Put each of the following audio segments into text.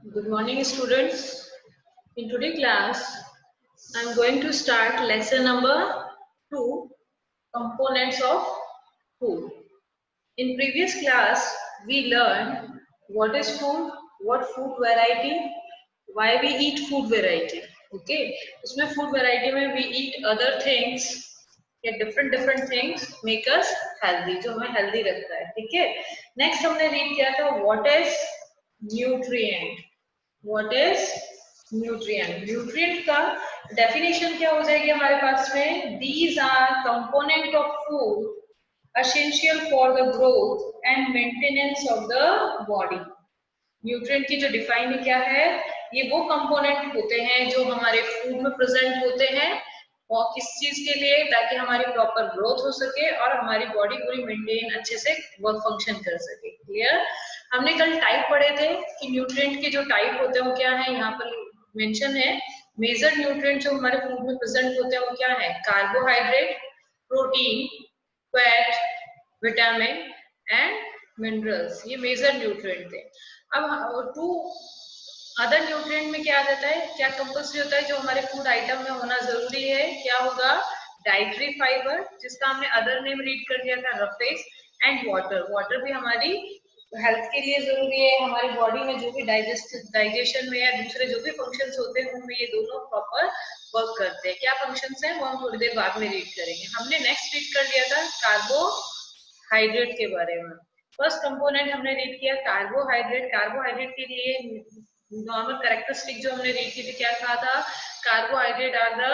Good morning, students. In today's class, I am going to start lesson number 2, components of food. In previous class, we learned what is food, what food variety, why we eat food variety. Okay, उसमें food variety में we eat other things या different things make us healthy, जो हमें healthy रखता है. ठीक है. Next हमने read किया था what is nutrient. What is nutrient? Nutrient का definition क्या हो जाएगी हमारे पास में? These are component of food essential for the growth and maintenance of the body. Nutrient की जो डिफाइन क्या है? ये वो कंपोनेंट होते हैं जो हमारे फूड में प्रेजेंट होते हैं और किस चीज के लिए? ताकि हमारी प्रॉपर ग्रोथ हो सके और हमारी बॉडी पूरी मेंटेन अच्छे से वर्क फंक्शन कर सके. क्लियर? हमने कल टाइप पढ़े थे कि न्यूट्रिएंट के जो टाइप होते हैं वो क्या है, यहाँ पर मेंशन है. मेजर न्यूट्रिएंट जो हमारे फूड में प्रेजेंट होते हैं वो क्या है? Carbohydrate, protein, fat, vitamin and minerals. ये मेजर न्यूट्रिएंट थे. अब टू अदर न्यूट्रिएंट में क्या आ जाता है, क्या कंपल्सरी होता है जो हमारे फूड आइटम में होना जरूरी है? क्या होगा? डाइटरी फाइबर, जिसका हमने अदर नेम रीड कर दिया था रफेज, एंड वाटर. वाटर भी हमारी हेल्थ के लिए जरूरी है. हमारी बॉडी में जो भी डाइजेशन में या दूसरे जो भी फंक्शंस होते हैं उनमें ये दोनों प्रॉपर वर्क करते हैं. क्या फंक्शंस हैं वो हम थोड़ी देर बाद में रीड करेंगे. हमने नेक्स्ट रीड कर लिया था कार्बोहाइड्रेट के बारे में. फर्स्ट कंपोनेंट हमने रीड किया कार्बोहाइड्रेट. कार्बोहाइड्रेट के लिए नॉर्मल कैरेक्टरिस्टिक जो हमने रीड की थी क्या कहा था? Carbohydrate are the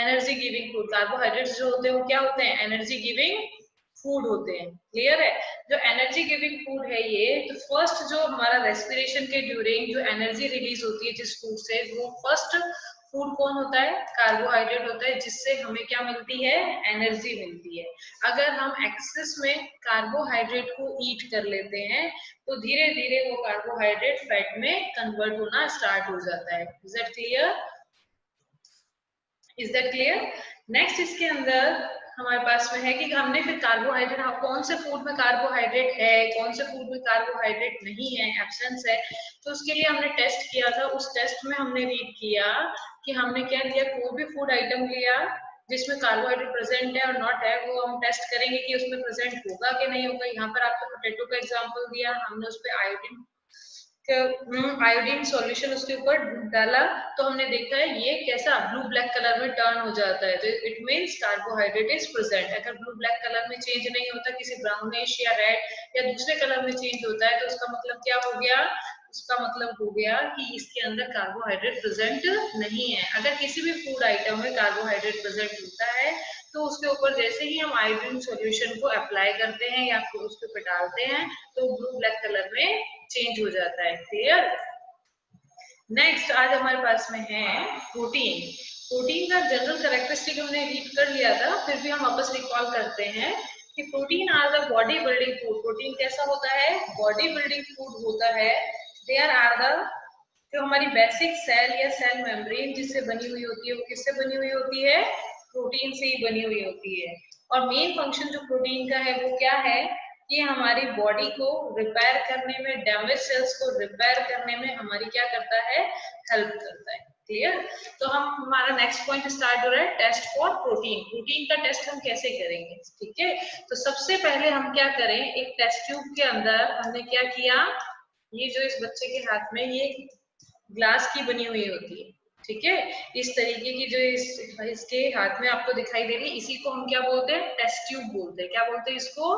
energy giving food. Carbohydrates जो होते हैं वो क्या होते हैं? एनर्जी गिविंग फूड होते हैं. क्लियर है? जो एनर्जी गिविंग फूड है ये, तो फर्स्ट जो हमारा रेस्पिरेशन के ड्यूरिंग जो एनर्जी रिलीज होती है जिस फूड से, वो फर्स्ट फूड कौन होता है? कार्बोहाइड्रेट होता है, जिससे हमें क्या मिलती है? एनर्जी मिलती है. अगर हम एक्सेस में कार्बोहाइड्रेट को ईट कर लेते हैं तो धीरे धीरे वो कार्बोहाइड्रेट फैट में कन्वर्ट होना स्टार्ट हो जाता है. Is that clear? Is that clear? Next इसके अंदर हमारे पास में है कि हमने फिर कार्बोहाइड्रेट, कौन से फूड में कार्बोहाइड्रेट है, कौन से फूड में कार्बोहाइड्रेट नहीं है, एब्सेंस है, तो उसके लिए हमने टेस्ट किया था. उस टेस्ट में हमने रीड किया कि हमने क्या किया, कोई भी फूड आइटम लिया जिसमें कार्बोहाइड्रेट प्रेजेंट है और नॉट है, वो हम टेस्ट करेंगे कि उसमें प्रेजेंट होगा कि नहीं होगा. यहाँ पर आपको पोटैटो का एग्जांपल दिया, हमने उस पर आयोडीन सॉल्यूशन उसके ऊपर डाला तो हमने देखा है ये कैसा ब्लू ब्लैक कलर में टर्न हो जाता है. तो it means carbohydrate is present. अगर ब्लू ब्लैक कलर में चेंज नहीं होता, किसी ब्राउनिश या रेड या दूसरे कलर में चेंज होता है, तो उसका मतलब क्या हो गया? उसका मतलब हो गया कि इसके अंदर कार्बोहाइड्रेट प्रेजेंट नहीं है. अगर किसी भी फूड आइटम में कार्बोहाइड्रेट प्रेजेंट होता है तो उसके ऊपर जैसे ही हम आयोडीन सॉल्यूशन को अप्लाई करते हैं या फिर उसके ऊपर डालते हैं तो ब्लू ब्लैक कलर में चेंज हो जाता है. क्लियर? नेक्स्ट आज हमारे पास में है प्रोटीन. प्रोटीन का जनरल कैरेक्टरिस्टिक हमने रीड कर लिया था, फिर भी हम वापस रिकॉल करते हैं कि protein are the body building food. Protein कैसा होता है? बॉडी बिल्डिंग फूड होता है. देयर आर द, जो हमारी बेसिक सेल या सेल मेम्ब्रेन जिससे बनी हुई होती है वो किससे बनी हुई होती है? प्रोटीन से ही बनी हुई होती है. और मेन फंक्शन जो प्रोटीन का है वो क्या है? कि हमारी बॉडी को रिपेयर करने में, डैमेज सेल्स को रिपेयर करने में हमारी क्या करता है? हेल्प करता है. क्लियर? तो हम हमारा नेक्स्ट पॉइंट स्टार्ट हो रहा है टेस्ट फॉर प्रोटीन. प्रोटीन का टेस्ट हम कैसे करेंगे? ठीक है, तो सबसे पहले हम क्या करें, एक टेस्ट ट्यूब के अंदर हमने क्या किया, ये जो इस बच्चे के हाथ में ये ग्लास की बनी हुई होती है, ठीक है, इस तरीके की जो इसके हाथ में आपको दिखाई दे रही है, इसी को हम क्या बोलते हैं? टेस्ट ट्यूब बोलते हैं. क्या बोलते हैं इसको?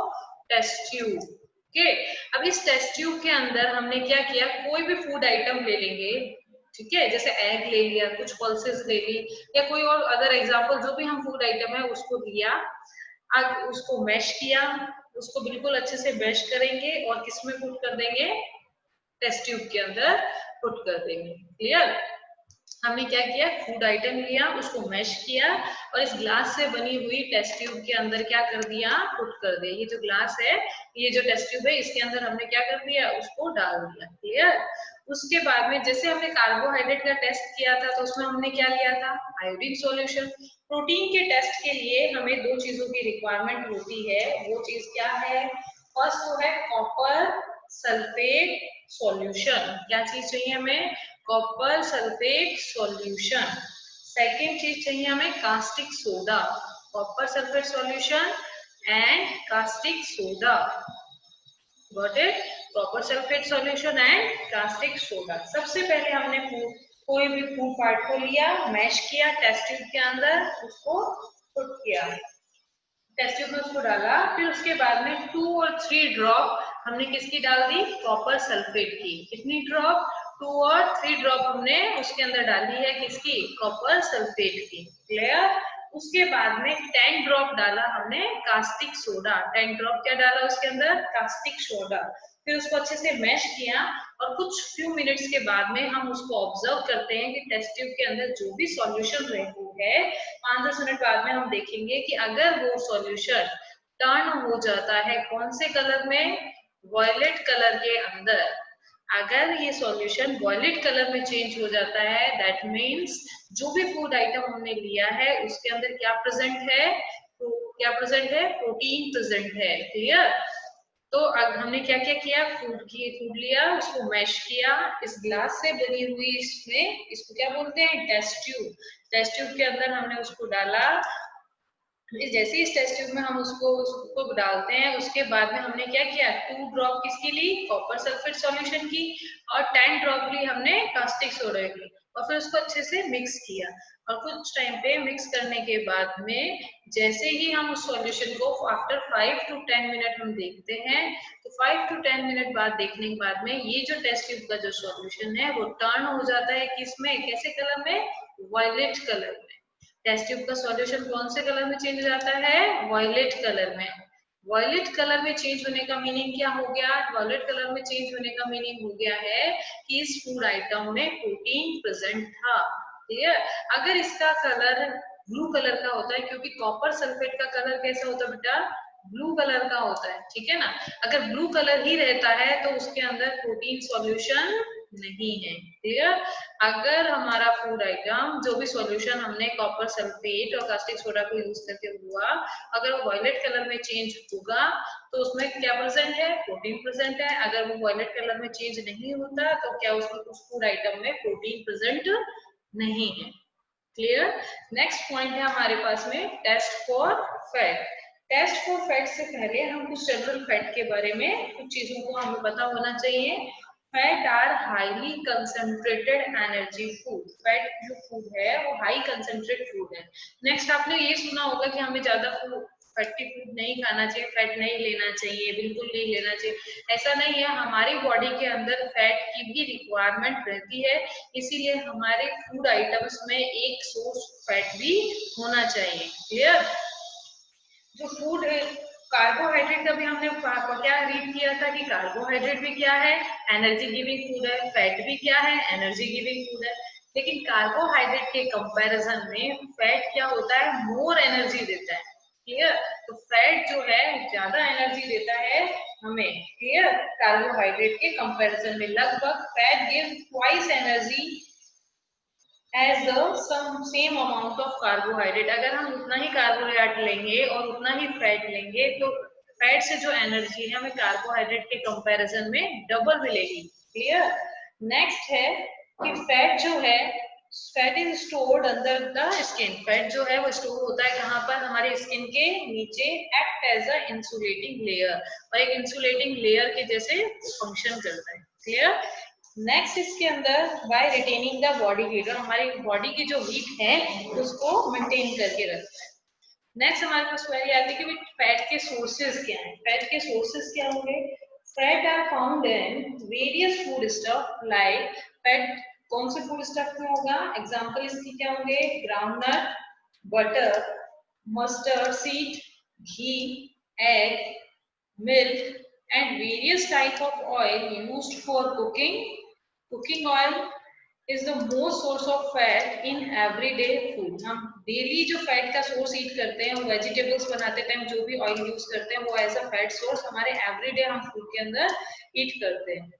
Test tube. ओके, अब इस टेस्ट ट्यूब के अंदर हमने क्या किया, कोई भी फूड आइटम ले लेंगे, ठीक है, जैसे एग ले लिया, कुछ पल्सेस ले ली या कोई और अदर एग्जांपल, जो भी हम फूड आइटम है उसको लिया, अब उसको मैश किया, उसको बिल्कुल अच्छे से मैश करेंगे और किसमें पुट कर देंगे? टेस्ट ट्यूब के अंदर पुट कर देंगे. क्लियर? हमने क्या किया, फूड आइटम लिया, उसको मैश किया और इस ग्लास से बनी हुई टेस्ट ट्यूब के अंदर क्या कर दिया? पुट कर दिया. ये जो ग्लास है, ये जो टेस्ट ट्यूब है, इसके अंदर हमने क्या कर दिया? उसको डाल दिया. क्लियर? उसके बाद में जैसे हमने कार्बोहाइड्रेट का टेस्ट किया था तो उसमें हमने क्या लिया था? Iodine solution. प्रोटीन के टेस्ट के लिए हमें दो चीजों की रिक्वायरमेंट होती है. वो चीज क्या है? फर्स्ट वो है कॉपर सल्फेट सॉल्यूशन। क्या चीज चाहिए हमें? Copper sulphate solution. सेकेंड चीज चाहिए हमें caustic soda, copper sulphate solution and caustic soda. Got it? Copper sulphate solution and caustic soda. सबसे पहले हमने कोई भी फूड पार्ट को लिया, मैश किया, टेस्ट ट्यूब के अंदर उसको पुट किया, टेस्ट ट्यूब में उसको डाला, फिर उसके बाद में 2 और 3 ड्रॉप हमने किसकी डाल दी? कॉपर सल्फेट की। कितनी ड्रॉप? 2 और 3 ड्रॉप हमने उसके अंदर डाली है, किसकी? कॉपर सल्फेट की। क्लियर? उसके बाद में 10 ड्रॉप डाला हमने कास्टिक सोडा। 10 ड्रॉप क्या डाला उसके अंदर? Caustic soda. फिर उसको अच्छे से मैश किया और कुछ फ्यू मिनट्स के बाद में हम उसको ऑब्जर्व करते हैं कि टेस्ट ट्यूब के अंदर जो भी सॉल्यूशन रही है, 5-10 मिनट बाद में हम देखेंगे कि अगर वो सॉल्यूशन टर्न हो जाता है कौन से कलर में? वॉयलेट कलर के अंदर। अगर ये सॉल्यूशन वॉयलेट कलर में चेंज हो जाता है, दैट मीन्स जो भी फूड आइटम हमने लिया है उसके अंदर क्या प्रेजेंट है? तो क्या प्रेजेंट है? प्रोटीन प्रेजेंट है। क्लियर? तो अब हमने क्या क्या किया? फूड लिया, उसको मैश किया, इस ग्लास से बनी हुई इसमें, इसको क्या बोलते हैं? Test tube. टेस्ट ट्यूब के अंदर हमने उसको डाला। जैसे इस टेस्ट ट्यूब में हम उसको डालते हैं, उसके बाद में हमने क्या किया? 2 ड्रॉप किसकी ली? कॉपर सल्फेट सॉल्यूशन की, और 10 ड्रॉप ली हमने कास्टिक सोडा की, और फिर उसको अच्छे से मिक्स किया। और कुछ टाइम पे मिक्स करने के बाद में जैसे ही हम उस सॉल्यूशन को आफ्टर 5 to 10 मिनट हम देखते हैं, तो 5 to 10 मिनट बाद देखने के बाद में ये जो टेस्ट ट्यूब का जो सॉल्यूशन है वो टर्न हो जाता है किसमें? कैसे कलर में? वॉयलेट कलर में। टेस्ट ट्यूब का सॉल्यूशन कौन से कलर में चेंज हो जाता है? वॉयलेट कलर में। वॉयलेट कलर में चेंज होने का मीनिंग क्या हो गया? वॉयलेट कलर में चेंज होने का मीनिंग हो गया है कि इस फूड आइटम में प्रोटीन प्रेजेंट था। ठीक है? अगर इसका कलर ब्लू कलर का होता है, क्योंकि कॉपर सल्फेट का कलर कैसा होता है बेटा? ब्लू कलर का होता है। ठीक है ना? अगर ब्लू कलर ही रहता है तो उसके अंदर प्रोटीन सॉल्यूशन नहीं है। क्लियर? अगर हमारा फूड आइटम जो भी सॉल्यूशन हमने कॉपर सल्फेट और कास्टिक सोडा को यूज करके हुआ, अगर वो वॉयलेट कलर में चेंज होगा तो उसमें क्या प्रेजेंट है? प्रोटीन प्रेजेंट है। अगर वो वॉयलेट कलर में चेंज नहीं होता तो क्या उस फूड आइटम में प्रोटीन प्रेजेंट नहीं है। क्लियर? नेक्स्ट पॉइंट है हमारे पास में test for fat. Test for fat से पहले हम कुछ जनरल फैट के बारे में कुछ चीजों को हमें पता होना चाहिए। Fat are highly concentrated energy food. Fat जो फूड है वो हाई कंसंट्रेट फूड है। नेक्स्ट आपने ये सुना होगा कि हमें ज्यादा फैटी फूड नहीं खाना चाहिए, फैट नहीं लेना चाहिए, बिल्कुल नहीं लेना चाहिए। ऐसा नहीं है, हमारी बॉडी के अंदर फैट की भी रिक्वायरमेंट रहती है, इसीलिए हमारे फूड आइटम्स में एक सोर्स फैट भी होना चाहिए। क्लियर? जो फूड कार्बोहाइड्रेट का भी हमने क्या रीड किया था कि कार्बोहाइड्रेट भी क्या है? एनर्जी गिविंग फूड है। फैट भी क्या है? एनर्जी गिविंग फूड है। लेकिन कार्बोहाइड्रेट के कंपैरिजन में फैट क्या होता है? मोर एनर्जी देता है। क्लियर? तो फैट जो है ज्यादा एनर्जी देता है हमें। क्लियर? कार्बोहाइड्रेट के कंपैरिजन में लगभग fat give twice energy as the same amount of carbohydrate. अगर हम उतना ही कार्बोहाइड्रेट लेंगे और उतना ही फैट लेंगे तो फैट से जो एनर्जी है हमें कार्बोहाइड्रेट के कंपैरिजन में डबल मिलेगी। क्लियर? नेक्स्ट है कि फैट जो है, fat is stored under the skin. Fat जो है वो स्टोर होता है कहाँ पर? हमारे स्किन के नीचे, act as a insulating layer, और एक इंसुलेटिंग लेयर के जैसे फंक्शन करता है। क्लियर? नेक्स्ट इसके अंदर by retaining the body heat, और हमारी बॉडी की जो हीट है उसको मेंटेन करके रखता है। नेक्स्ट हमारे पास क्वेरी आती है कि फैट के सोर्सेज क्या हैं? फैट के सोर्सेज क्या होंगे? Fat are found in various food stuff like, fat कौन से फूड स्टफ में होगा? एग्जांपल इसकी क्या होंगे? Groundnut, butter, mustard seed, ghee, egg, milk, and various type of oil used for cooking. Cooking oil is the most source of fat in everyday food. हम daily जो fat का source ईट करते हैं, वेजिटेबल्स बनाते time जो भी oil use करते हैं वो एज अ फैट सोर्स हमारे एवरीडे हम फूड के अंदर ईट करते हैं।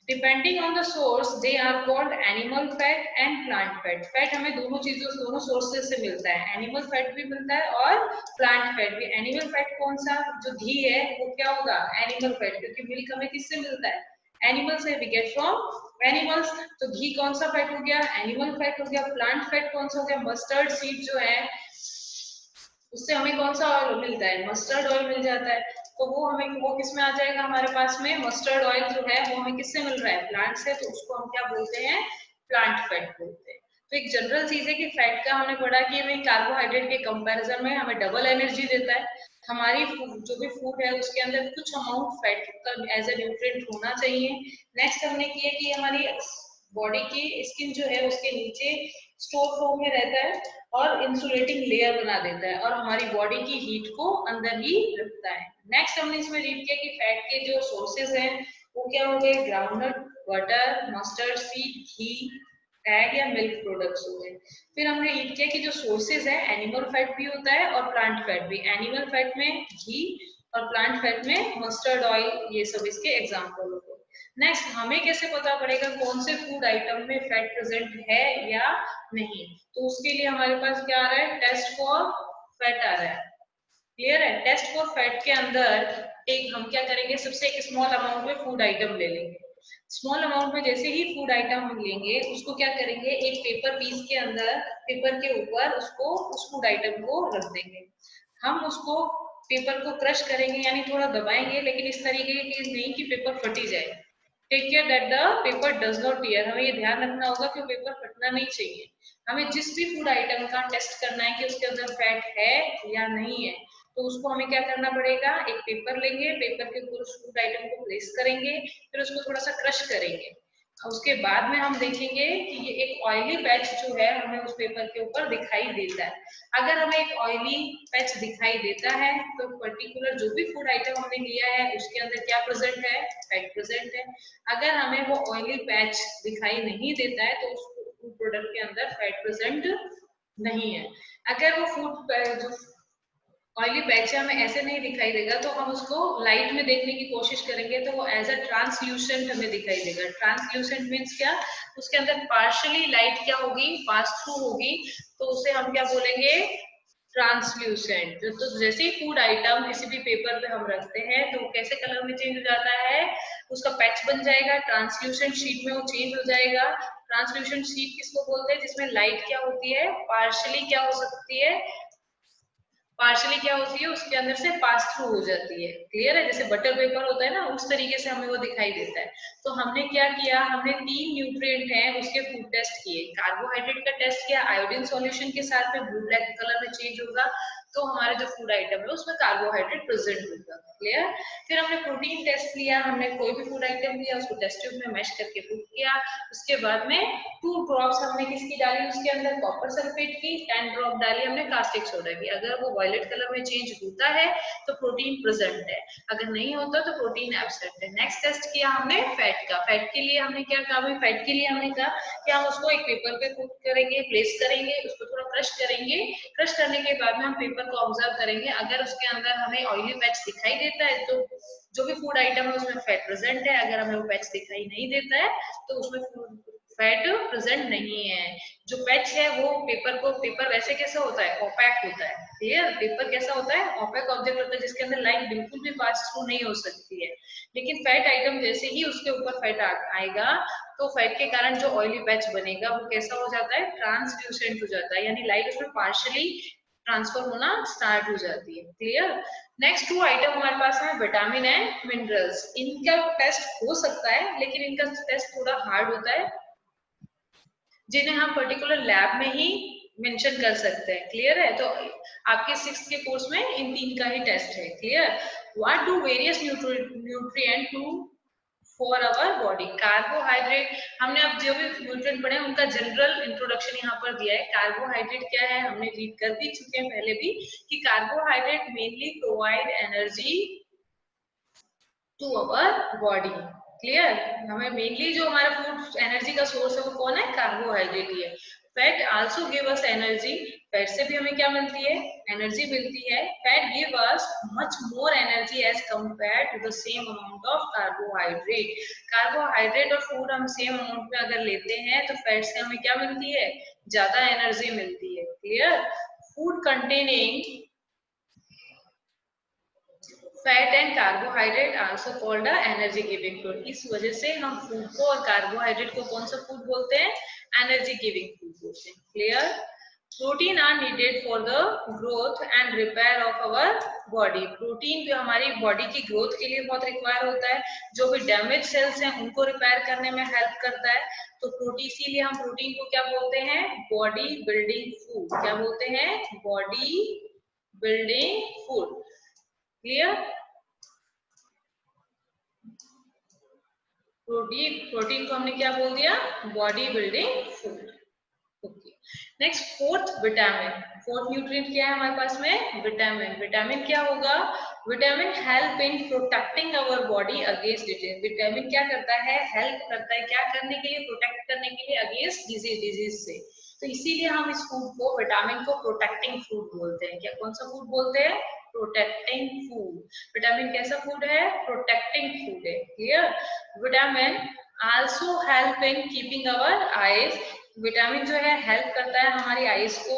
Depending on the source they are called animal fat and plant fat. Fat हमें दोनों सोर्सेज से मिलता है, एनिमल फैट भी मिलता है और प्लांट फैट भी। एनिमल फैट कौन सा? जो घी है वो क्या होगा? एनिमल फैट, क्योंकि मिल्क हमें किससे मिलता है? एनिमल से वी गेट फ्रॉम एनिमल्स। तो घी कौन सा फैट हो गया, एनिमल फैट हो गया। प्लांट फैट कौन सा हो गया, मस्टर्ड सीड जो है उससे हमें कौन सा ऑयल मिलता है, मस्टर्ड ऑयल मिल जाता है। तो वो किस में आ जाएगा हमारे पास में, मस्टर्ड ऑयल जो है वो हमें किससे मिल रहा है, प्लांट से, तो उसको हम क्या बोलते हैं, प्लांट फैट बोलते हैं। तो एक जनरल चीज है कि फैट का हमने पढ़ा कि हमें कार्बोहाइड्रेट के कंपैरिजन में हमें डबल एनर्जी देता है। हमारी जो भी फूड है उसके अंदर कुछ अमाउंट फैट का एज ए न्यूट्रिएंट होना चाहिए। नेक्स्ट हमने किया कि हमारी बॉडी की स्किन जो है उसके नीचे स्टोर फॉर्म में रहता है और इंसुलेटिंग लेयर बना देता है और हमारी बॉडी की हीट को अंदर ही रखता है। नेक्स्ट हमने इसमें रीड किया कि फैट के जो सोर्सेज हैं वो क्या हो गए, ग्राउंडनट, बटर, मस्टर्ड सीड, घी, एग या मिल्क प्रोडक्ट्स हो गए। फिर हमने रीड किया कि जो सोर्सेज है एनिमल फैट भी होता है और प्लांट फैट भी। एनिमल फैट में घी और प्लांट फैट में मस्टर्ड ऑयल, ये सब इसके एग्जाम्पल हो गए। नेक्स्ट हमें कैसे पता पड़ेगा कौन से फूड आइटम में फैट प्रेजेंट है या नहीं, तो उसके लिए हमारे पास क्या आ रहा है, टेस्ट फॉर फैट आ रहा है। क्लियर है, टेस्ट फॉर फैट के अंदर एक हम क्या करेंगे, सबसे एक स्मॉल अमाउंट में फूड आइटम ले लेंगे। स्मॉल अमाउंट में जैसे ही फूड आइटम हम लेंगे उसको क्या करेंगे, एक पेपर पीस के अंदर, पेपर के ऊपर उसको उस फूड आइटम को रख देंगे। हम उसको पेपर को क्रश करेंगे यानी थोड़ा दबाएंगे, लेकिन इस तरीके की चीज नहीं कि पेपर फटी जाए। Take care that the paper does not tear, हमें ये ध्यान रखना होगा कि पेपर फटना नहीं चाहिए। हमें जिस भी फूड आइटम का टेस्ट करना है कि उसके अंदर फैट है या नहीं है, तो उसको हमें क्या करना पड़ेगा, एक पेपर लेंगे, पेपर के ऊपर उस फूड आइटम को प्लेस करेंगे, फिर उसको थोड़ा सा क्रश करेंगे। उसके बाद में हम देखेंगे कि ये एक ऑयली पैच जो है हमें उस पेपर के ऊपर दिखाई देता है। अगर हमें एक ऑयली पैच दिखाई देता है तो पर्टिकुलर जो भी फूड आइटम हमने लिया है उसके अंदर क्या प्रेजेंट है, फैट प्रेजेंट है। अगर हमें वो ऑयली पैच दिखाई नहीं देता है तो उस फूड प्रोडक्ट के अंदर फैट प्रेजेंट नहीं है। अगर वो फूड जो ऑयली पैच हमें ऐसे नहीं दिखाई देगा तो हम उसको लाइट में देखने की कोशिश करेंगे तो वो एज अ ट्रांसल्यूसेंट हमें दिखाई देगा। ट्रांसल्यूसेंट मीन्स क्या, उसके अंदर पार्शियली लाइट क्या होगी, पास थ्रू होगी, तो उसे हम क्या बोलेंगे, ट्रांसल्यूसेंट। तो जैसे ही फूड आइटम किसी भी पेपर पे हम रखते हैं तो वो कैसे कलर में चेंज हो जाता है, उसका पैच बन जाएगा, ट्रांसल्यूसेंट शीट में वो चेंज हो जाएगा। ट्रांसल्यूसेंट शीट किसको बोलते हैं, जिसमें लाइट क्या होती है, पार्शियली क्या हो सकती है, पार्शली क्या होती है, उसके अंदर से पास थ्रू हो जाती है। क्लियर है, जैसे बटर पेपर होता है ना, उस तरीके से हमें वो दिखाई देता है। तो हमने क्या किया, हमने 3 न्यूट्रिएंट हैं उसके फूड टेस्ट किए। कार्बोहाइड्रेट का टेस्ट किया, आयोडीन सॉल्यूशन के साथ में ब्लू ब्लैक कलर में चेंज होगा, तो हमारे जो फूड आइटम है उसमें कार्बोहाइड्रेट प्रेजेंट होगा। क्लियर। फिर हमने प्रोटीन टेस्ट लिया, हमने कोई भी फूड आइटम लिया उसको टेस्ट ट्यूब में मैश करके पुट किया। उसके बाद में 2 ड्रॉप्स हमने किसकी डाली उसके अंदर, कॉपर सल्फेट की, 10 ड्रॉप डाली हमने कास्टिक सोडा की। अगर वो वायलेट कलर में चेंज होता है तो प्रोटीन प्रेजेंट है, अगर नहीं होता तो प्रोटीन एब्सेंट है। नेक्स्ट टेस्ट किया हमने फैट का। फैट के लिए हमने क्या कहा, भाई फैट के लिए हमने कहा कि हम उसको एक पेपर पे पुट करेंगे, प्लेस करेंगे, उसको थोड़ा क्रश करेंगे। क्रश करने के बाद में हम पेपर को ऑब्जर्व करेंगे, अगर उसके अंदर हमें ऑयली पैच दिखाई देता है तो जो भी फूड आइटम है उसमें फैट प्रेजेंट है। अगर हमें वो पैच दिखाई नहीं देता है तो उसमें फैट प्रेजेंट नहीं है। जो पैच है वो पेपर को, पेपर वैसे कैसा होता है, ओपैक होता है। क्लियर, पेपर कैसा होता है, ओपैक ऑब्जेक्ट होता है जिसके अंदर लाइट बिल्कुल भी पास थ्रू नहीं हो सकती है। लेकिन फैट आइटम जैसे ही उसके ऊपर फैट आएगा तो फैट के कारण जो ऑयली पैच बनेगा वो कैसा हो जाता है, ट्रांसल्यूसेंट हो जाता है, यानी लाइट उसमें पार्शियली ट्रांसफर होना स्टार्ट हो जाती है। क्लियर। नेक्स्ट 2 आइटम हमारे पास है विटामिन एंड मिनरल्स। इनका टेस्ट हो सकता है लेकिन इनका टेस्ट थोड़ा हार्ड होता है, जिन्हें हम पर्टिकुलर लैब में ही मेंशन कर सकते हैं। क्लियर है, तो आपके 6th के कोर्स में इन 3 का ही टेस्ट है। Clear. What do various nutrient to for our body. Carbohydrate, हमने अब जो भी न्यूट्रिएंट पढ़े उनका जनरल इंट्रोडक्शन यहाँ पर दिया है। कार्बोहाइड्रेट क्या है हमने रीड कर भी चुके हैं पहले भी, कि carbohydrate mainly provide energy to our body. Clear, हमें मेनली जो हमारा फूड एनर्जी का सोर्स है वो कौन है, कार्बोहाइड्रेट ही है। Fat also give us energy, fat से भी हमें क्या मिलती है, एनर्जी मिलती है। Fat give us much more energy as compare to the same amount of carbohydrate. Carbohydrate और फूड हम सेम अमाउंट में अगर लेते हैं तो फैट से हमें क्या मिलती है, ज्यादा एनर्जी मिलती है। Clear. Food containing fat and carbohydrate also called a energy giving food. इस वजह से हम फूड को और कार्बोहाइड्रेट को कौन सा फूड बोलते हैं? एनर्जी गिविंग फूड बोलते हैं। Clear? Protein are needed for the growth and repair of our body. Protein भी हमारी बॉडी की ग्रोथ के लिए बहुत रिक्वायर होता है, जो भी डैमेज सेल्स हैं उनको रिपेयर करने में हेल्प करता है। तो प्रोटीन, इसीलिए हम प्रोटीन को क्या बोलते हैं? Body building food. क्या बोलते हैं? Body building food. Clear? Protein को हमने क्या बोल दिया? Body building food. Okay, next fourth, vitamin. Fourth nutrient क्या है हमारे पास में? विटामिन। विटामिन क्या होगा? Vitamin help in protecting our body against disease. Vitamin क्या करता है? हेल्प करता है क्या करने के लिए? प्रोटेक्ट करने के लिए अगेंस्ट डिजीज से। तो इसीलिए हम इस फूड को, विटामिन को प्रोटेक्टिंग फूड बोलते हैं। क्या, कौन सा फूड बोलते हैं? Protecting food. विटामिन कैसा फूड है? प्रोटेक्टिंग फूड है। Clear? Vitamin also help in keeping our eyes. Vitamin जो है हेल्प करता है हमारी आईज को,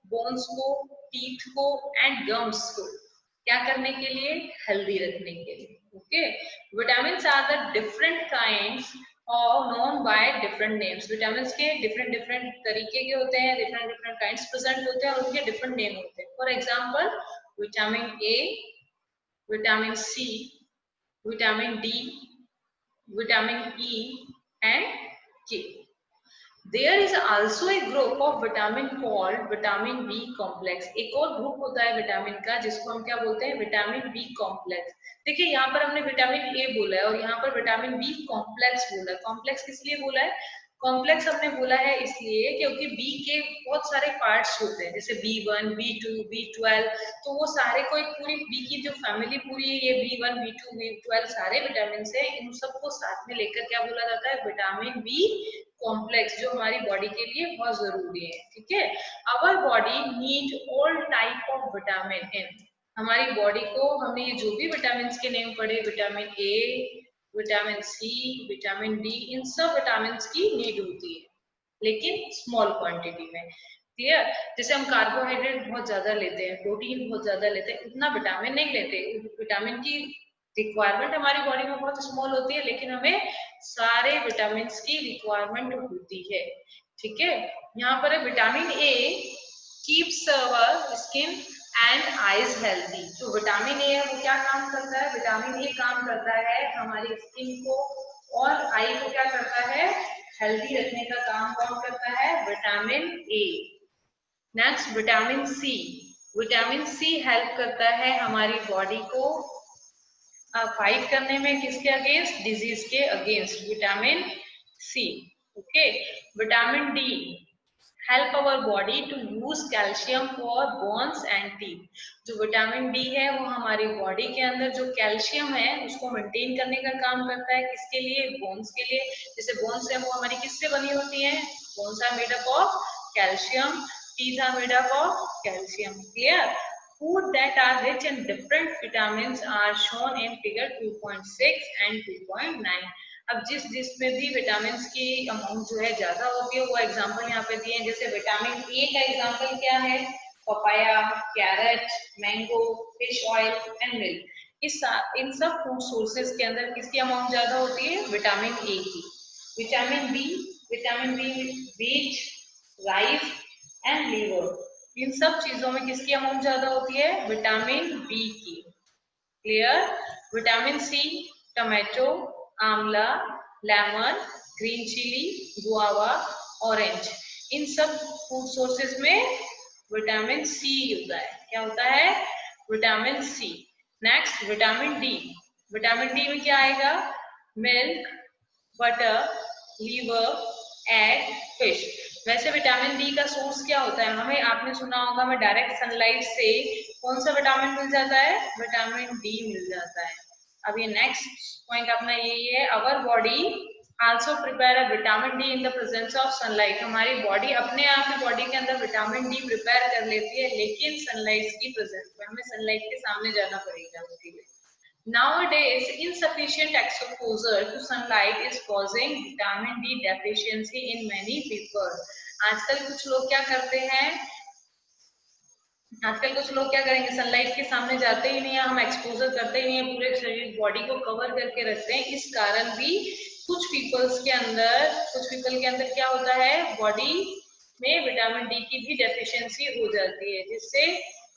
बोन्स को, टीथ को एंड गम्स को क्या करने के लिए? हेल्दी रखने के लिए। Okay, vitamin are the different kinds और known by different names. Vitamin के डिफरेंट डिफरेंट तरीके के होते हैं, डिफरेंट डिफरेंट काइंड्स प्रेजेंट होते हैं और उनके डिफरेंट नेम होते हैं। For example, vitamin A, vitamin C, vitamin D, vitamin E and K. There is also a group of vitamin called vitamin B complex। एक और ग्रुप होता है विटामिन का जिसको हम क्या बोलते हैं? Vitamin B complex. देखिए यहाँ पर हमने विटामिन ए बोला है और यहाँ पर विटामिन बी कॉम्प्लेक्स बोला है। कॉम्प्लेक्स किस लिए बोला है? कॉम्प्लेक्स हमने बोला है इसलिए क्योंकि बी के बहुत सारे पार्ट्स होते हैं, जैसे B1, B2, B12। तो वो सारे को एक पूरी बी की जो फैमिली पूरी है, ये B1, B2, B12 सारे विटामिन है, इन सबको साथ में लेकर क्या बोला जाता है? विटामिन बी कॉम्प्लेक्स, जो हमारी बॉडी के लिए बहुत जरूरी है। ठीक है? Our body need all type of vitamin इन। हमारी बॉडी को, हमने ये जो भी विटामिन के नेम पढ़े, vitamin A, vitamin C, vitamin D, इन सब विटामिन की नीड होती है, लेकिन स्मॉल क्वांटिटी में। क्लियर? जैसे हम कार्बोहाइड्रेट बहुत ज्यादा लेते हैं, प्रोटीन बहुत ज्यादा लेते हैं, उतना विटामिन नहीं लेते। विटामिन की रिक्वायरमेंट हमारी बॉडी में बहुत स्मॉल होती है, लेकिन हमें सारे विटामिन की रिक्वायरमेंट होती है। ठीक है? यहाँ पर vitamin A keeps our skin and eyes healthy. जो विटामिन ए है वो क्या काम करता है? विटामिन ए काम करता है हमारी स्किन को और आई को क्या करता है? हेल्दी रखने का काम कौन करता है? Vitamin A. Next, vitamin C. Vitamin C help करता है हमारी बॉडी को फाइट करने में, किसके अगेंस्ट? डिजीज के against, vitamin C. Okay, vitamin D help our body to use calcium for bones and teeth. जो विटामिन डी है वो हमारी बॉडी के अंदर जो कैल्शियम है उसको मेंटेन करने का काम करता है, किसके लिए? बोन्स के लिए। जैसे बोन्स है वो हमारी किससे बनी होती है? Bones are made up of calcium, teeth are made up of calcium. Clear? Food that are rich in different vitamins are shown in figure 2.6 and 2.9। अब जिसमें भी विटामिन की अमाउंट जो है ज्यादा होती है वो एग्जांपल यहाँ पे दिए हैं। जैसे विटामिन ए का एग्जांपल क्या है? Papaya, carrot, mango, fish oil and milk. इन सब फूड सोर्सेज के अंदर किसकी अमाउंट ज्यादा होती है? विटामिन ए की। Vitamin B beet, rice and liver, इन सब चीजों में किसकी अमाउंट ज्यादा होती है? विटामिन बी की। क्लियर? विटामिन सी, टमाटो, आंवला, lemon, green chilli, guava, orange, इन सब फूड सोर्सेज में विटामिन सी होता है। क्या होता है? Vitamin C. Next, vitamin D. Vitamin D में क्या आएगा? Milk, butter, liver, egg, fish. वैसे विटामिन डी का सोर्स क्या होता है? हमें, आपने सुना होगा, हमें डायरेक्ट सनलाइट से कौन सा विटामिन मिल जाता है? विटामिन डी मिल जाता है। अब ये नेक्स्ट पॉइंट अपना यही है, our body also prepare a vitamin D in the presence of sunlight. हमारी बॉडी अपने आप ही बॉडी के अंदर विटामिन डी प्रिपेयर कर लेती है, लेकिन सनलाइट की प्रेजेंस में, हमें सनलाइट के सामने जाना पड़ेगा उसके लिए। Nowadays, insufficient exposure to sunlight is causing vitamin D deficiency in many people। आजकल कुछ लोग क्या करते हैं? आजकल कुछ लोग क्या करेंगे, सनलाइट के सामने जाते ही नहीं है, हम एक्सपोजर करते ही नहीं है, पूरे शरीर बॉडी को कवर करके रखते हैं। इस कारण भी कुछ पीपल के अंदर क्या होता है, बॉडी में विटामिन डी की भी डेफिशिएंसी हो जाती है, जिससे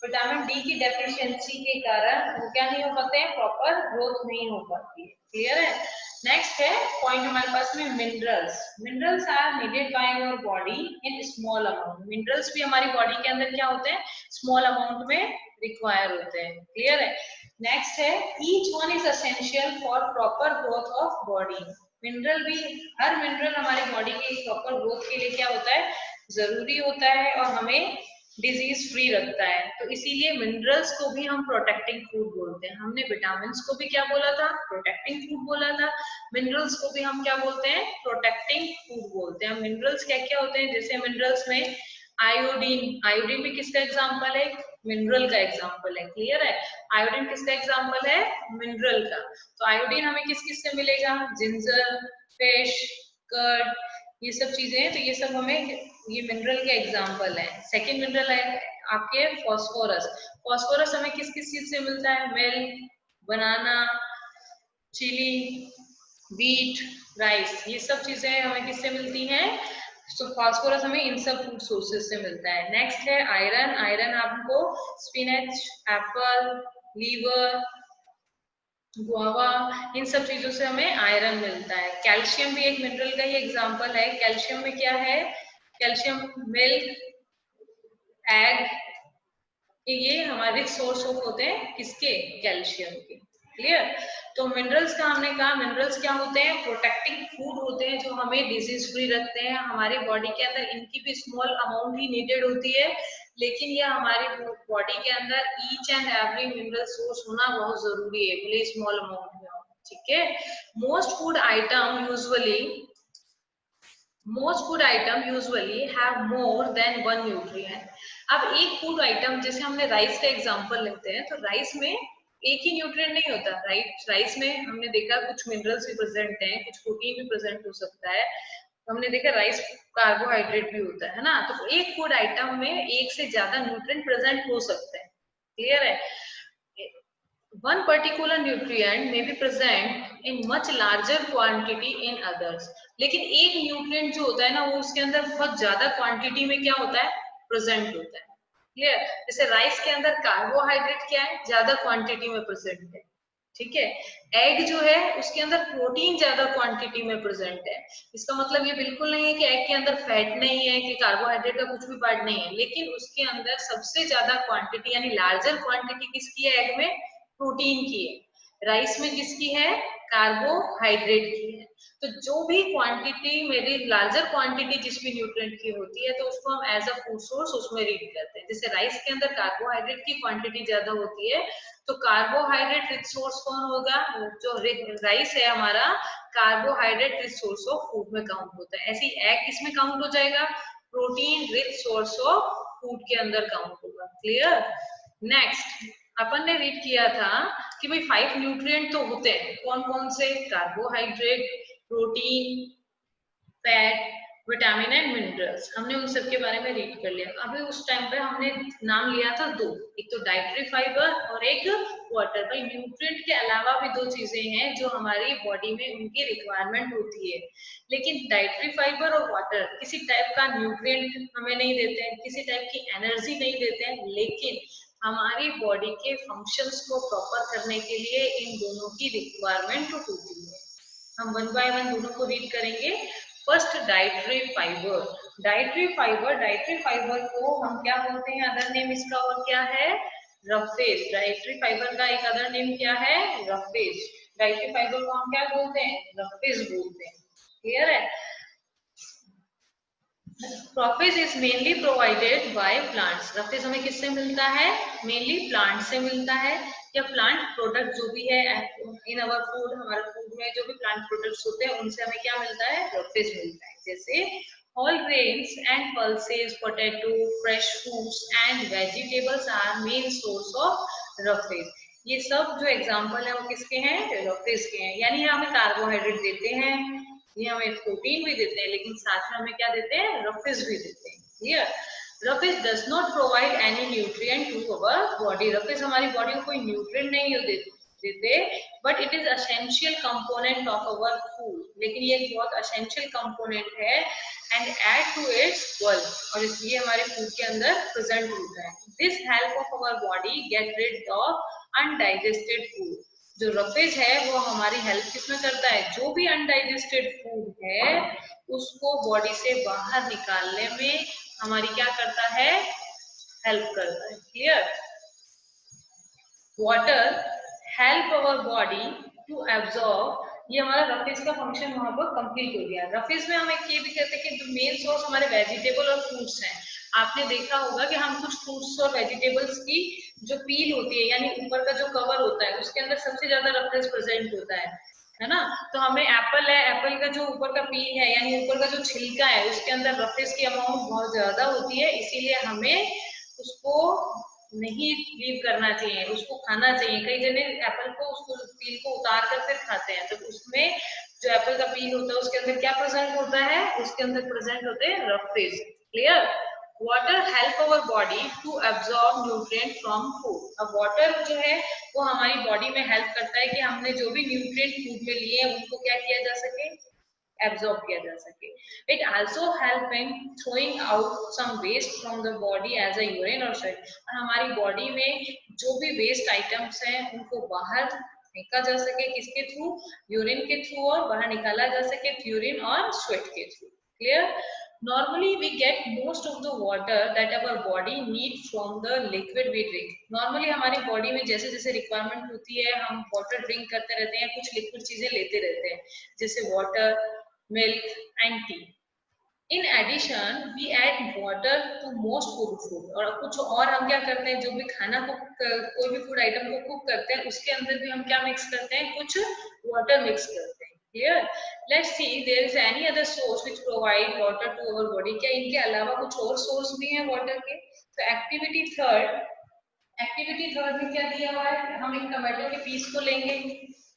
विटामिन डी की डेफिशिएंसी के कारण वो क्या नहीं हो पाते हैं, प्रॉपर ग्रोथ नहीं हो पाती है। क्लियर है। नेक्स्ट है पॉइंट हमारे पास में minerals. Minerals are needed by your body in small amount. Minerals भी हमारी बॉडी के अंदर क्या होते हैं, स्मॉल अमाउंट में रिक्वायर होते हैं। क्लियर है। नेक्स्ट है each one is essential for proper growth of body. Mineral भी, हर मिनरल हमारी बॉडी की प्रॉपर ग्रोथ के लिए क्या होता है, जरूरी होता है और हमें डिजीज फ्री रखता है। तो इसीलिए मिनरल्स को भी हम प्रोटेक्टिंग फूड बोलते हैं। हमने विटामिन को भी क्या बोला था, प्रोटेक्टिंग फूड बोला था। मिनरल्स को भी हम क्या बोलते हैं, प्रोटेक्टिंग फूड बोलते हैं। मिनरल्स क्या क्या होते हैं, जैसे मिनरल्स में आयोडीन, आयोडीन भी किसका एग्जाम्पल है, मिनरल का एग्जाम्पल है। क्लियर है। आयोडीन किसका एग्जाम्पल है, मिनरल का। तो आयोडीन हमें किस किस से मिलेगा, जिंजर, फिश, कर्ड, ये सब चीजें हैं। तो ये सब हमें, ये मिनरल के एग्जाम्पल है। सेकेंड मिनरल है आपके फॉस्फोरस। फॉस्फोरस हमें किस किस चीज से मिलता है, मिल्क, बनाना, चिली, व्हीट, राइस, ये सब चीजें हमें किससे मिलती हैं, तो फास्फोरस हमें इन सब फूड सोर्सेज से मिलता है। नेक्स्ट है आयरन। आयरन आपको स्पिनच, एप्पल, लीवर, गुआवा, इन सब चीजों से हमें आयरन मिलता है। कैल्शियम भी एक मिनरल का ही एग्जांपल है। कैल्शियम में क्या है, कैल्शियम मिल्क, एग, ये हमारे सोर्स ऑफ होते हैं किसके, कैल्शियम के। क्लियर। तो मिनरल्स का हमने कहा, मिनरल्स क्या होते हैं, प्रोटेक्टिंग फूड होते हैं जो हमें डिजीज फ्री रखते हैं। हमारे बॉडी के अंदर इनकी भी स्मॉल अमाउंट ही नीडेड होती है, लेकिन यह हमारी बॉडी के अंदर each and every mineral source होना बहुत जरूरी है, भले स्मॉल अमाउंट में हो। ठीक है। Most food item usually have more than one nutrient. अब एक फूड आइटम, जैसे हमने राइस का एग्जांपल लेते हैं, तो राइस में एक ही न्यूट्रिएंट नहीं होता। राइस में हमने देखा कुछ मिनरल्स भी प्रेजेंट हैं, कुछ प्रोटीन भी प्रेजेंट हो सकता है। तो हमने देखा राइस कार्बोहाइड्रेट भी होता है ना। तो एक फूड आइटम में एक से ज्यादा न्यूट्रिएंट प्रेजेंट हो सकते हैं। क्लियर है। One particular nutrient may be present in much larger quantity in others. लेकिन एक न्यूट्रिएंट जो होता है ना, वो उसके अंदर बहुत ज्यादा क्वांटिटी में क्या होता है, प्रेजेंट होता है। क्लियर। जैसे राइस के अंदर कार्बोहाइड्रेट क्या है, ज्यादा क्वांटिटी में प्रेजेंट है। ठीक है। एग जो है उसके अंदर प्रोटीन ज्यादा क्वांटिटी में प्रेजेंट है। इसका मतलब ये बिल्कुल नहीं है कि एग के अंदर फैट नहीं है, कि कार्बोहाइड्रेट का कुछ भी पार्ट नहीं है, लेकिन उसके अंदर सबसे ज्यादा क्वांटिटी यानी लार्जर क्वांटिटी किसकी है, एग में प्रोटीन की है। राइस में किसकी है, कार्बोहाइड्रेट की है। तो जो भी क्वांटिटी मेरी लार्जर क्वांटिटी जिस भी न्यूट्रिएंट की होती है, तो उसको हम एज अ फूड सोर्स उसमें रीड करते हैं। जैसे राइस के अंदर कार्बोहाइड्रेट की क्वांटिटी ज्यादा होती है, तो कार्बोहाइड्रेट रिच सोर्स कौन होगा, जो राइस है हमारा carbohydrate rich source of food में काउंट होता है। ऐसे एग किसमें काउंट हो जाएगा, protein rich source of food के अंदर काउंट होगा। क्लियर। नेक्स्ट अपन ने रीड किया था कि भाई 5 न्यूट्रिएंट तो होते हैं, कौन कौन से, carbohydrate, protein, fat, vitamin and minerals. हमने उन सब के बारे में रीड कर लिया। अभी उस टाइम पे हमने नाम लिया था दो, एक तो डाइटरी फाइबर और एक वाटर। भाई न्यूट्रिएंट के अलावा भी दो चीजें हैं जो हमारी बॉडी में उनकी रिक्वायरमेंट होती है, लेकिन डाइटरी फाइबर और वाटर किसी टाइप का न्यूट्रिएंट हमें नहीं देते हैं, किसी टाइप की एनर्जी नहीं देते हैं, लेकिन हमारी बॉडी के फंक्शंस को प्रॉपर करने के लिए इन दोनों की रिक्वायरमेंट होती है। हम वन बाय वन दोनों को रीड करेंगे। First dietary fibre. Dietary fibre को हम क्या बोलते हैं, अदर नेम इसका और क्या है, रफेज। डाइटरी फाइबर का एक अदर नेम क्या है, रफेज। डाइटरी फाइबर को हम क्या बोलते हैं, रफेज बोलते हैं। क्लियर है। Roughage is mainly provided by plants. Roughage हमें किससे मिलता है, मेनली प्लांट से मिलता है, या प्लांट प्रोडक्ट जो भी है इन अवर फूड, हमारे फूड में जो भी प्लांट प्रोडक्ट्स होते हैं उनसे हमें क्या मिलता है, रफेज मिलता है। जैसे whole grains and pulses, potato, fresh fruits and vegetables are main source of roughage. ये सब जो एग्जाम्पल है वो किसके हैं, रफेज के हैं। यानी हमें कार्बोहाइड्रेट देते हैं, ये हमें प्रोटीन भी देते हैं, लेकिन साथ में हमें क्या देते हैं, रफेज भी देते हैं। Clear. Roughage does not provide any nutrient to our body. Roughage हमारी बॉडी को कोई न्यूट्रिएंट नहीं देते, but it is essential component of our food. लेकिन ये एक बहुत असेंशियल कंपोनेंट है and add to its work, और इसलिए हमारे फूड के अंदर प्रेजेंट होता है। This help of our body get rid of undigested food. जो रफेज है वो हमारी हेल्प किसमें करता है, जो भी अनडाइजेस्टेड फूड है उसको बॉडी से बाहर निकालने में हमारी क्या करता है, हेल्प करता है। Clear? Water help our body to absorb, ये हमारा रफेज का फंक्शन वहां पर कंप्लीट हो गया। रफेज में हम एक ये भी कहते हैं कि जो मेन सोर्स हमारे वेजिटेबल और फ्रूट्स हैं। आपने देखा होगा कि हम कुछ फ्रूट्स और वेजिटेबल्स की जो पील होती है, यानी ऊपर का जो कवर होता है, उसके अंदर सबसे ज्यादा रफेज प्रेजेंट होता है ना। तो हमें एप्पल है, एप्पल का जो ऊपर का पील है यानी ऊपर का जो छिलका है उसके अंदर रफेज की अमाउंट बहुत ज्यादा होती है, इसीलिए हमें उसको नहीं लीव करना चाहिए, उसको खाना चाहिए। कई जने एप्पल को उसको पील को उतार कर फिर खाते हैं, तो उसमें जो एप्पल का पील होता है उसके अंदर क्या प्रेजेंट होता है, उसके अंदर प्रेजेंट होते हैं roughage. Clear? Water help our body to absorb nutrient from food. अब वाटर जो है वो हमारी बॉडी में हेल्प करता है कि हमने जो भी न्यूट्रिएंट फूड में लिए हैं उनको क्या किया जा सके, एब्जॉर्ब किया जा सके। It also help in throwing out some waste from the body as a urine और स्वेट। और हमारी बॉडी में जो भी वेस्ट आइटम्स हैं उनको बाहर फेंका जा सके, किसके थ्रू, यूरिन के थ्रू, और बाहर निकाला जा सके यूरिन और स्वेट के through. Clear? Normally we get most of the water that our body need from the liquid we drink. Normally हमारी बॉडी में जैसे जैसे रिक्वायरमेंट होती है हम वाटर ड्रिंक करते रहते हैं, कुछ लिक्विड चीजें लेते रहते हैं, जैसे water, milk and tea. In addition we add water to most food. और कुछ और हम क्या करते हैं, जो भी खाना को कोई भी फूड आइटम को कुक करते हैं उसके अंदर भी हम क्या मिक्स करते हैं, कुछ वाटर मिक्स करते हैं। Here, let's see there is any other source which provide water to our body. क्या इनके अलावा कुछ और सोर्स भी है वाटर के? तो एक्टिविटी थर्ड में क्या दिया हुआ है, हम एक टमाटो के पीस को लेंगे,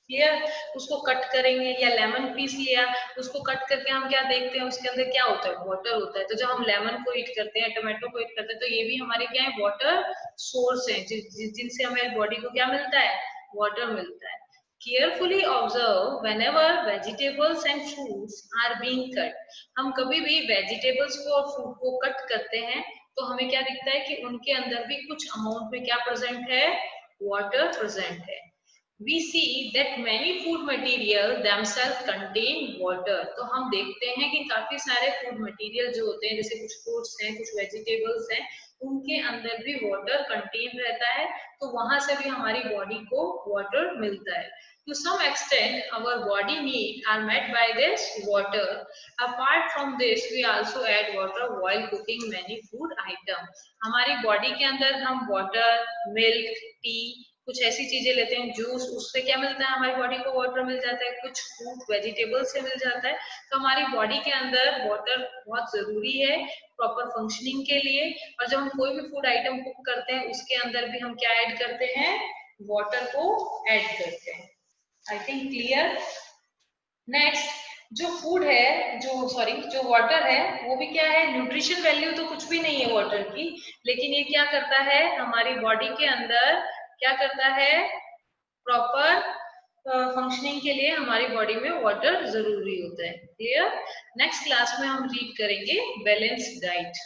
क्लियर, उसको कट करेंगे, या लेमन पीस लिया, उसको कट करके हम क्या देखते हैं उसके अंदर क्या होता है, वाटर होता है। तो जब हम लेमन को ईट करते हैं, टमाटो को ईट करते हैं, तो ये भी हमारे क्या है, वाटर सोर्स है, जिनसे हमारे बॉडी को क्या मिलता है, वाटर मिलता है। Carefully observe whenever vegetables and fruits are being cut. हम कभी भी वेजिटेबल्स को और फ्रूट को कट करते हैं तो हमें क्या दिखता है कि उनके अंदर भी कुछ अमाउंट में क्या प्रेजेंट है, वाटर प्रेजेंट है। We see that many food material themselves contain water. तो हम देखते हैं कि काफी सारे फूड मटेरियल जो होते हैं, जैसे कुछ फ्रूट्स हैं, कुछ वेजिटेबल्स हैं, उनके अंदर भी वाटर कंटेन रहता है, तो वहां से भी हमारी बॉडी को वाटर मिलता है। To some extent, our body needs are met by this water. Apart from this, we also add water while cooking many food items. हमारी बॉडी के अंदर हम वाटर, मिल्क, टी, कुछ ऐसी चीजें लेते हैं, जूस, उससे क्या मिलता है, हमारी बॉडी को वाटर मिल जाता है, कुछ फ्रूट वेजिटेबल से मिल जाता है। तो हमारी बॉडी के अंदर वाटर बहुत जरूरी है प्रॉपर फंक्शनिंग के लिए। और जब हम कोई भी फूड आइटम कुक करते हैं उसके अंदर भी हम क्या ऐड करते हैं, वाटर को ऐड करते हैं। I think clear. नेक्स्ट, जो फूड है, जो वाटर है वो भी क्या है, न्यूट्रिशन वैल्यू तो कुछ भी नहीं है वाटर की, लेकिन ये क्या करता है, हमारी बॉडी के अंदर क्या करता है, प्रॉपर फंक्शनिंग के लिए हमारी बॉडी में वाटर जरूरी होता है। क्लियर? नेक्स्ट क्लास में हम रीड करेंगे बैलेंस डाइट।